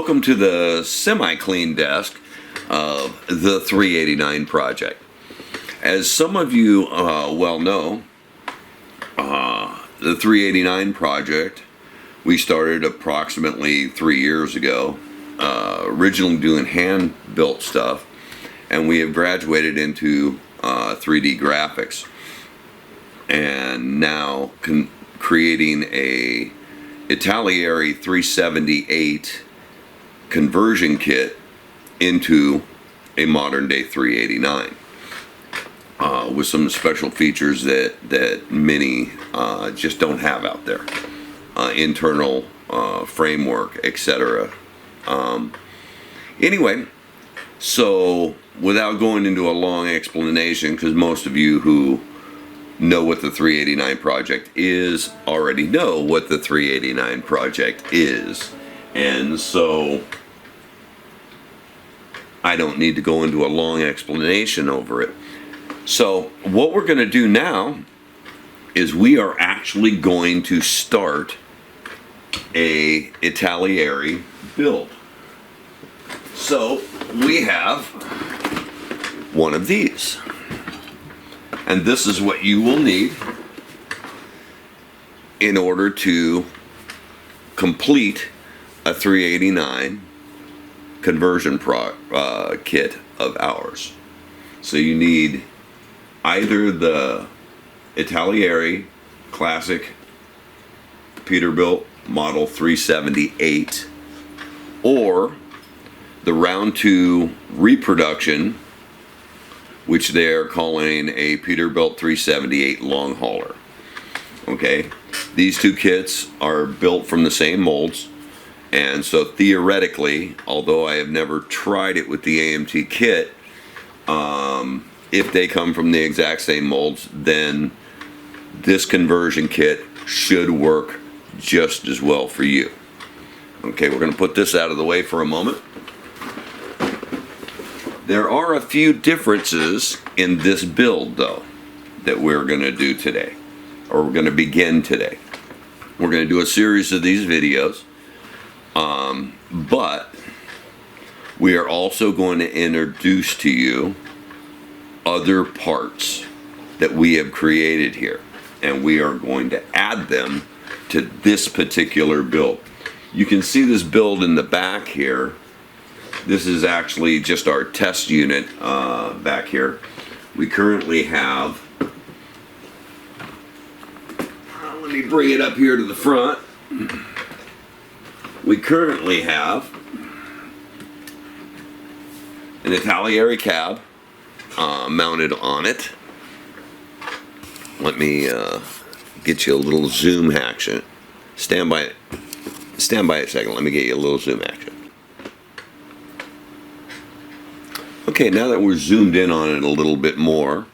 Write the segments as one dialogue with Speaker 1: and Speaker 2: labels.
Speaker 1: welcome to the semi-clean desk of the 389 project. As some of you well know, the 389 project we started approximately 3 years ago, originally doing hand-built stuff, and we have graduated into 3D graphics, and now creating a Itagliere 378 conversion kit into a modern day 389 with some special features that many just don't have out there, internal framework, etc. Anyway, so without going into a long explanation, because most of you who know what the 389 project is already know what the 389 project is, and so I don't need to go into a long explanation over it. So what we're going to do now is we are actually going to start a Itagliere build. So we have one of these, and this is what you will need in order to complete a 389 conversion kit of ours. So you need either the Itagliere Classic Peterbilt Model 378 or the Round 2 reproduction, which they're calling a Peterbilt 378 long hauler. Okay, these two kits are built from the same molds, and so theoretically, although I have never tried it with the AMT kit, if they come from the exact same molds, then this conversion kit should work just as well for you. Okay, we're going to put this out of the way for a moment. There are a few differences in this build, though, that we're going to do today, or we're going to begin today. We're going to do a series of these videos, but we are also going to introduce to you other parts that we have created here, and we are going to add them to this particular build. You can see this build in the back here. This is actually just our test unit back here. We currently have, let me bring it up here to the front. We currently have an Itagliere cab mounted on it. Let me get you a little zoom action. Stand by a second. Let me get you a little zoom action. Okay, now that we're zoomed in on it a little bit more,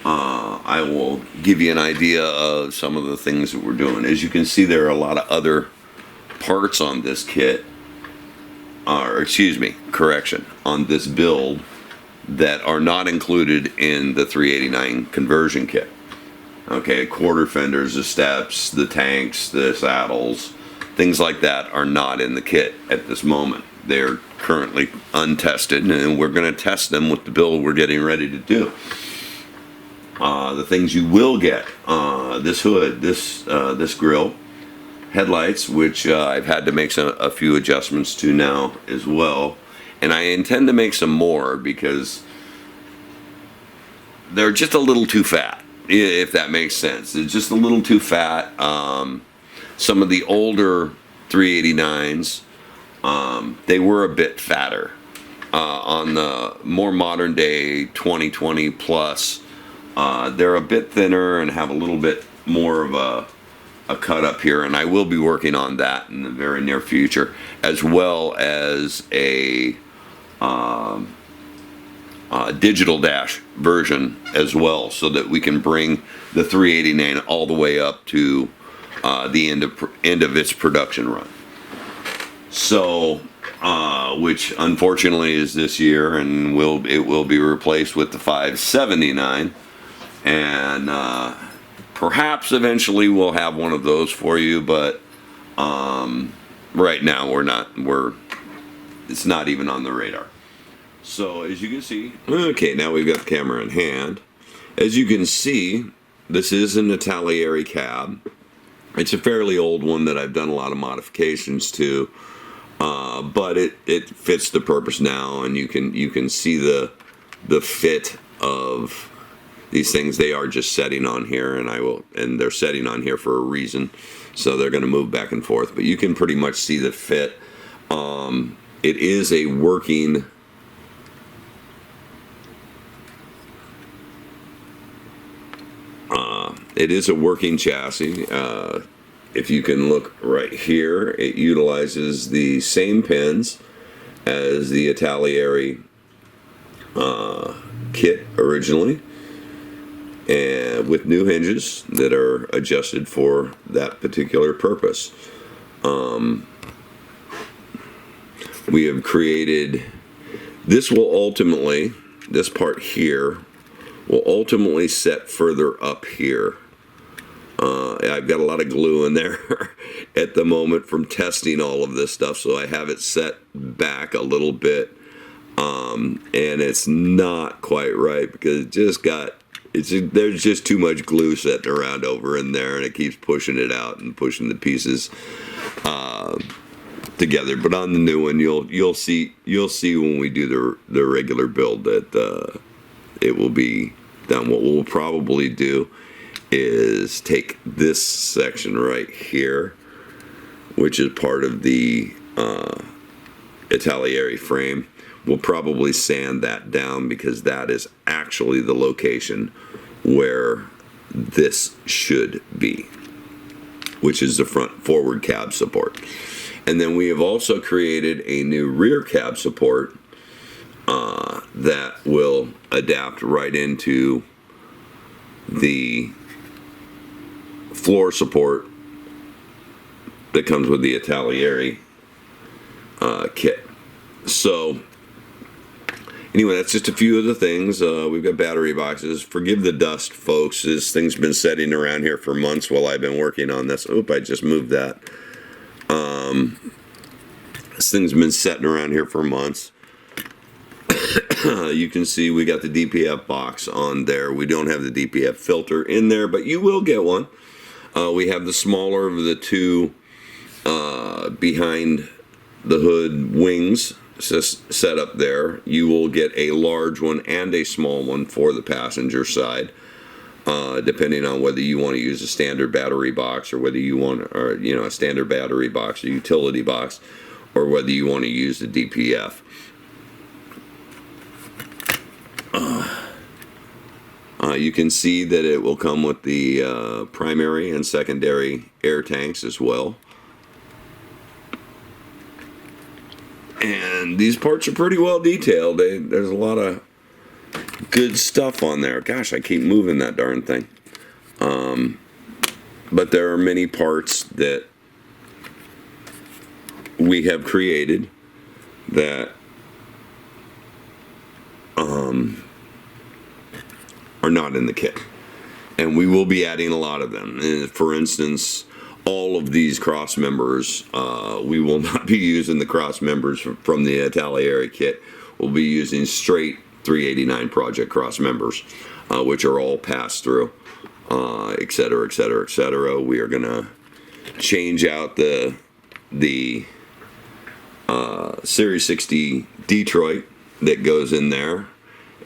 Speaker 1: I will give you an idea of some of the things that we're doing. As you can see, there are a lot of other parts on this kit, or excuse me, correction, on this build that are not included in the 389 conversion kit. Okay, quarter fenders, the steps, the tanks, the saddles, things like that are not in the kit at this moment. They're currently untested, and we're going to test them with the build we're getting ready to do. The things you will get: this hood, this grill, headlights, which I've had to make a few adjustments to now as well, and I intend to make some more because they're just a little too fat, if that makes sense. It's just a little too fat. Some of the older 389s, they were a bit fatter. On the more modern day 2020 plus, they're a bit thinner and have a little bit more of a cut up here, and I will be working on that in the very near future, as well as a digital dash version as well, so that we can bring the 389 all the way up to the end of its production run. So, which unfortunately is this year, and it will be replaced with the 579, and perhaps eventually we'll have one of those for you, but right now we're it's not even on the radar. So as you can see, okay, now we've got the camera in hand. As you can see, this is an Italieri cab. It's a fairly old one that I've done a lot of modifications to, but it fits the purpose now, and you can see the fit of these things. They are just setting on here, and they're setting on here for a reason, so they're going to move back and forth. But you can pretty much see the fit. It is a working chassis. If you can look right here, it utilizes the same pins as the Italieri kit originally, and with new hinges that are adjusted for that particular purpose. We have created, this part here will ultimately set further up here. I've got a lot of glue in there at the moment from testing all of this stuff, so I have it set back a little bit, and it's not quite right because there's just too much glue sitting around over in there, and it keeps pushing it out and pushing the pieces together. But on the new one, you'll see when we do the regular build that it will be done. What we'll probably do is take this section right here, which is part of the Italieri frame. We'll probably sand that down because that is actually the location where this should be, which is the front forward cab support. And then we have also created a new rear cab support that will adapt right into the floor support that comes with the Italieri kit. So anyway, that's just a few of the things. We've got battery boxes. Forgive the dust, folks. This thing's been sitting around here for months while I've been working on this. Oop, I just moved that. This thing's been sitting around here for months. You can see we got the DPF box on there. We don't have the DPF filter in there, but you will get one. We have the smaller of the two behind the hood wings set up there. You will get a large one and a small one for the passenger side, depending on whether you want to use a standard battery box or whether you want, a standard battery box or utility box, or whether you want to use the DPF. You can see that it will come with the primary and secondary air tanks as well. And these parts are pretty well detailed. There's a lot of good stuff on there. Gosh, I keep moving that darn thing. But there are many parts that we have created that are not in the kit, and we will be adding a lot of them. For instance, all of these cross members, we will not be using the cross members from the Italieri kit. We'll be using straight 389 project cross members, which are all pass through, et cetera, et cetera, et cetera. We are gonna change out the Series 60 Detroit that goes in there,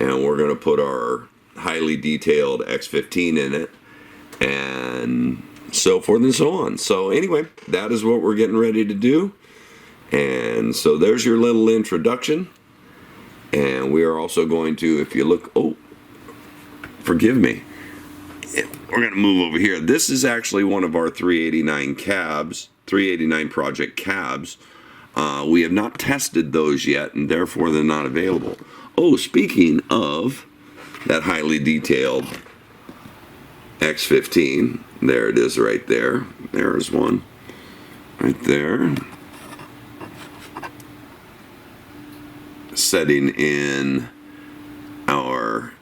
Speaker 1: and we're gonna put our highly detailed X15 in it, and so forth and so on. So anyway, that is what we're getting ready to do. And so there's your little introduction. And we are also going to, if you look, oh, forgive me, we're going to move over here. This is actually one of our 389 cabs, 389 project cabs. We have not tested those yet, and therefore they're not available. Oh, speaking of that highly detailed X15, there it is right there. There's one right there. Setting in our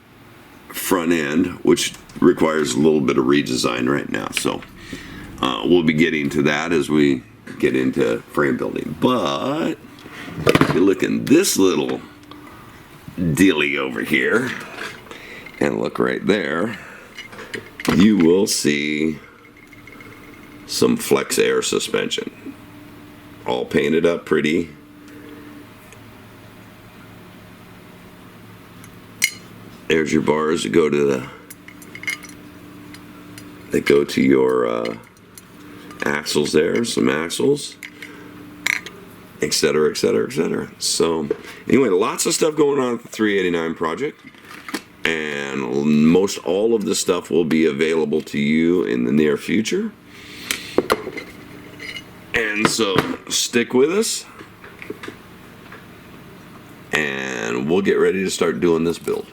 Speaker 1: front end, which requires a little bit of redesign right now. So we'll be getting to that as we get into frame building. But you look in this little dilly over here and look right there, you will see some Flex Air suspension, all painted up pretty. There's your bars that go to your axles there, some axles, etc., etc., etc. So anyway, lots of stuff going on at the 389 project, and most all of the stuff will be available to you in the near future. And so stick with us, and we'll get ready to start doing this build.